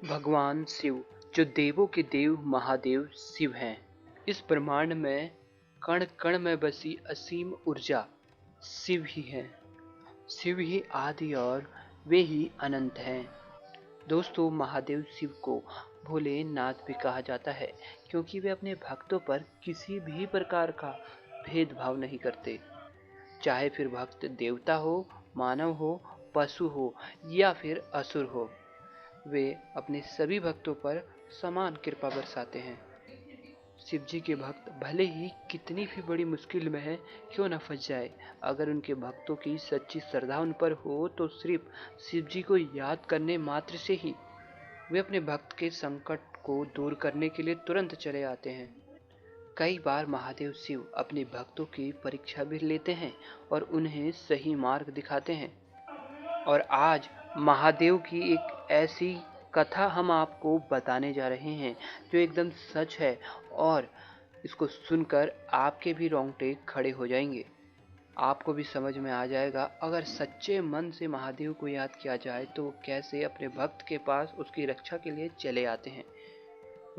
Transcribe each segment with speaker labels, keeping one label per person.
Speaker 1: भगवान शिव जो देवों के देव महादेव शिव हैं। इस ब्रह्मांड में कण कण में बसी असीम ऊर्जा शिव ही है। शिव ही आदि और वे ही अनंत हैं। दोस्तों, महादेव शिव को भोलेनाथ भी कहा जाता है क्योंकि वे अपने भक्तों पर किसी भी प्रकार का भेदभाव नहीं करते। चाहे फिर भक्त देवता हो, मानव हो, पशु हो या फिर असुर हो, वे अपने सभी भक्तों पर समान कृपा बरसाते हैं। शिव जी के भक्त भले ही कितनी भी बड़ी मुश्किल में है क्यों न फंस जाए, अगर उनके भक्तों की सच्ची श्रद्धा उन पर हो तो सिर्फ शिव जी को याद करने मात्र से ही वे अपने भक्त के संकट को दूर करने के लिए तुरंत चले आते हैं। कई बार महादेव शिव अपने भक्तों की परीक्षा भी लेते हैं और उन्हें सही मार्ग दिखाते हैं। और आज महादेव की एक ऐसी कथा हम आपको बताने जा रहे हैं जो एकदम सच है और इसको सुनकर आपके भी रोंगटे खड़े हो जाएंगे। आपको भी समझ में आ जाएगा अगर सच्चे मन से महादेव को याद किया जाए तो वो कैसे अपने भक्त के पास उसकी रक्षा के लिए चले आते हैं।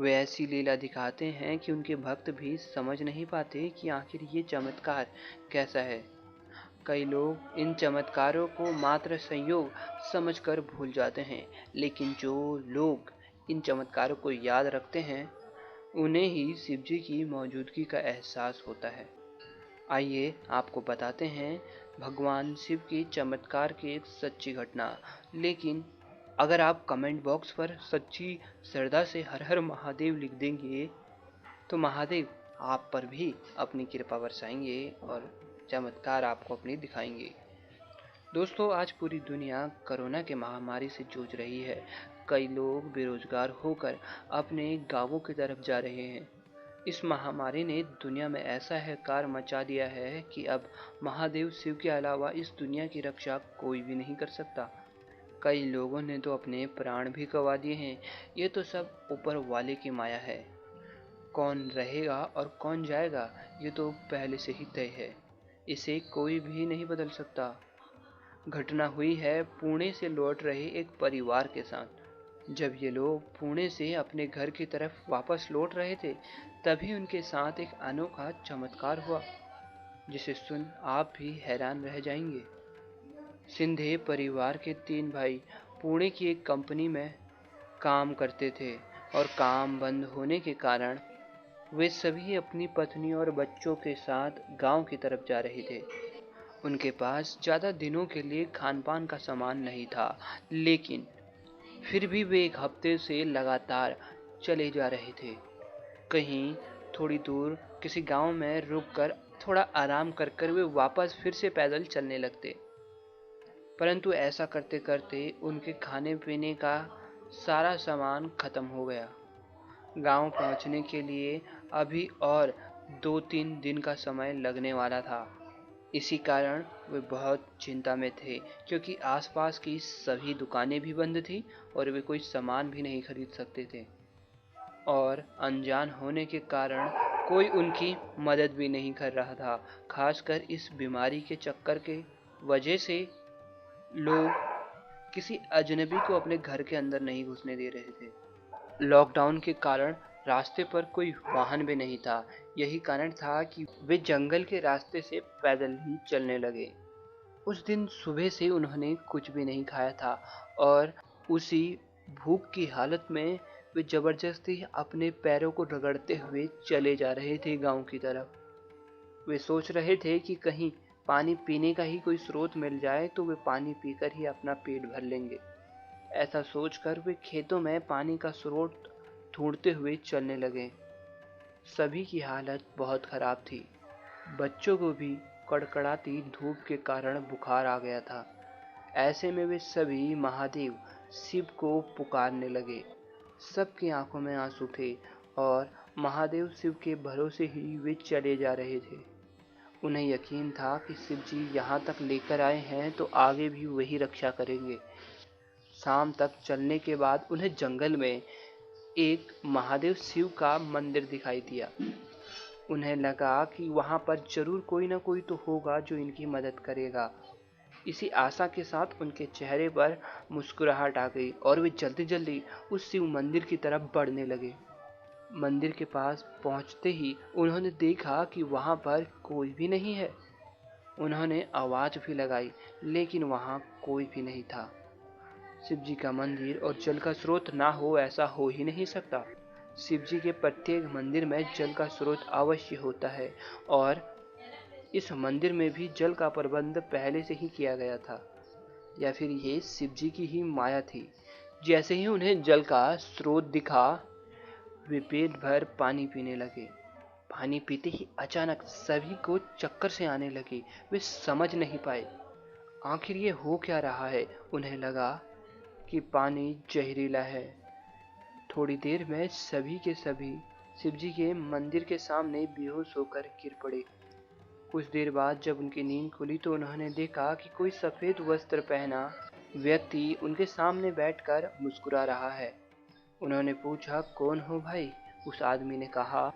Speaker 1: वे ऐसी लीला दिखाते हैं कि उनके भक्त भी समझ नहीं पाते कि आखिर ये चमत्कार कैसा है। कई लोग इन चमत्कारों को मात्र संयोग समझकर भूल जाते हैं, लेकिन जो लोग इन चमत्कारों को याद रखते हैं उन्हें ही शिव जी की मौजूदगी का एहसास होता है। आइए आपको बताते हैं भगवान शिव की चमत्कार की एक सच्ची घटना। लेकिन अगर आप कमेंट बॉक्स पर सच्ची श्रद्धा से हर हर महादेव लिख देंगे तो महादेव आप पर भी अपनी कृपा बरसाएंगे और चमत्कार आपको अपनी दिखाएंगे। दोस्तों, आज पूरी दुनिया कोरोना के महामारी से जूझ रही है। कई लोग बेरोजगार होकर अपने गांवों की तरफ जा रहे हैं। इस महामारी ने दुनिया में ऐसा हाहाकार मचा दिया है कि अब महादेव शिव के अलावा इस दुनिया की रक्षा कोई भी नहीं कर सकता। कई लोगों ने तो अपने प्राण भी गंवा दिए हैं। ये तो सब ऊपर वाले की माया है। कौन रहेगा और कौन जाएगा ये तो पहले से ही तय है। इसे कोई भी नहीं बदल सकता। घटना हुई है पुणे से लौट रहे एक परिवार के साथ। जब ये लोग पुणे से अपने घर की तरफ वापस लौट रहे थे तभी उनके साथ एक अनोखा चमत्कार हुआ जिसे सुन आप भी हैरान रह जाएंगे। सिंधे परिवार के 3 भाई पुणे की एक कंपनी में काम करते थे और काम बंद होने के कारण वे सभी अपनी पत्नी और बच्चों के साथ गांव की तरफ जा रहे थे। उनके पास ज़्यादा दिनों के लिए खान पान का सामान नहीं था, लेकिन फिर भी वे एक हफ्ते से लगातार चले जा रहे थे। कहीं थोड़ी दूर किसी गांव में रुककर थोड़ा आराम कर कर वे वापस फिर से पैदल चलने लगते। परंतु ऐसा करते करते उनके खाने पीने का सारा सामान खत्म हो गया। गांव पहुंचने के लिए अभी और 2-3 दिन का समय लगने वाला था। इसी कारण वे बहुत चिंता में थे क्योंकि आसपास की सभी दुकानें भी बंद थीं और वे कोई सामान भी नहीं खरीद सकते थे। और अनजान होने के कारण कोई उनकी मदद भी नहीं कर रहा था। खासकर इस बीमारी के चक्कर के वजह से लोग किसी अजनबी को अपने घर के अंदर नहीं घुसने दे रहे थे। लॉकडाउन के कारण रास्ते पर कोई वाहन भी नहीं था। यही कारण था कि वे जंगल के रास्ते से पैदल ही चलने लगे। उस दिन सुबह से उन्होंने कुछ भी नहीं खाया था और उसी भूख की हालत में वे जबरदस्ती अपने पैरों को रगड़ते हुए चले जा रहे थे गांव की तरफ। वे सोच रहे थे कि कहीं पानी पीने का ही कोई स्रोत मिल जाए तो वे पानी पीकर ही अपना पेट भर लेंगे। ऐसा सोचकर वे खेतों में पानी का स्रोत ढूंढते हुए चलने लगे। सभी की हालत बहुत खराब थी। बच्चों को भी कड़कड़ाती धूप के कारण बुखार आ गया था। ऐसे में वे सभी महादेव शिव को पुकारने लगे। सबकी आंखों में आंसू थे और महादेव शिव के भरोसे ही वे चले जा रहे थे। उन्हें यकीन था कि शिव जी यहाँ तक लेकर आए हैं तो आगे भी वही रक्षा करेंगे। शाम तक चलने के बाद उन्हें जंगल में एक महादेव शिव का मंदिर दिखाई दिया। उन्हें लगा कि वहां पर जरूर कोई ना कोई तो होगा जो इनकी मदद करेगा। इसी आशा के साथ उनके चेहरे पर मुस्कुराहट आ गई और वे जल्दी जल्दी उस शिव मंदिर की तरफ बढ़ने लगे। मंदिर के पास पहुंचते ही उन्होंने देखा कि वहां पर कोई भी नहीं है। उन्होंने आवाज भी लगाई, लेकिन वहां कोई भी नहीं था। शिव जी का मंदिर और जल का स्रोत ना हो, ऐसा हो ही नहीं सकता। शिव जी के प्रत्येक मंदिर में जल का स्रोत अवश्य होता है और इस मंदिर में भी जल का प्रबंध पहले से ही किया गया था, या फिर ये शिव जी की ही माया थी। जैसे ही उन्हें जल का स्रोत दिखा, वे पेट भर पानी पीने लगे। पानी पीते ही अचानक सभी को चक्कर से आने लगी। वे समझ नहीं पाए आखिर ये हो क्या रहा है। उन्हें लगा कि पानी जहरीला है। थोड़ी देर में सभी के सभी शिवजी के मंदिर के सामने बेहोश होकर गिर पड़े। कुछ देर बाद जब उनकी नींद खुली तो उन्होंने देखा कि कोई सफेद वस्त्र पहना व्यक्ति उनके सामने बैठकर मुस्कुरा रहा है। उन्होंने पूछा, कौन हो भाई? उस आदमी ने कहा,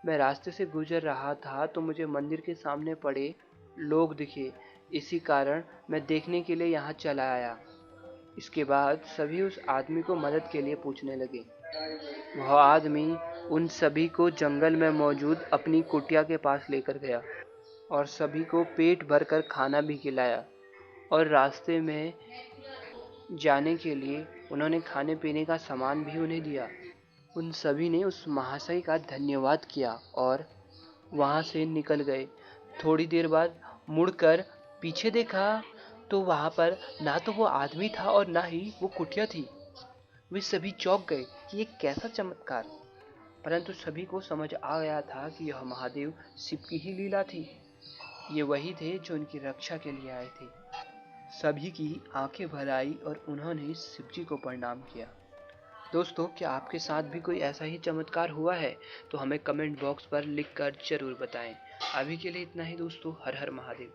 Speaker 1: मैं रास्ते से गुजर रहा था तो मुझे मंदिर के सामने पड़े लोग दिखे, इसी कारण मैं देखने के लिए यहाँ चला आया। इसके बाद सभी उस आदमी को मदद के लिए पूछने लगे। वह आदमी उन सभी को जंगल में मौजूद अपनी कुटिया के पास लेकर गया और सभी को पेट भरकर खाना भी खिलाया और रास्ते में जाने के लिए उन्होंने खाने पीने का सामान भी उन्हें दिया। उन सभी ने उस महाशय का धन्यवाद किया और वहां से निकल गए। थोड़ी देर बाद मुड़कर पीछे देखा तो वहां पर ना तो वो आदमी था और ना ही वो कुटिया थी। वे सभी चौंक गए कि ये कैसा चमत्कार। परंतु सभी को समझ आ गया था कि यह महादेव शिव की ही लीला थी। ये वही थे जो उनकी रक्षा के लिए आए थे। सभी की आंखें भर आई और उन्होंने शिव जी को प्रणाम किया। दोस्तों, क्या आपके साथ भी कोई ऐसा ही चमत्कार हुआ है? तो हमें कमेंट बॉक्स पर लिखकर जरूर बताएं। अभी के लिए इतना ही दोस्तों। हर हर महादेव।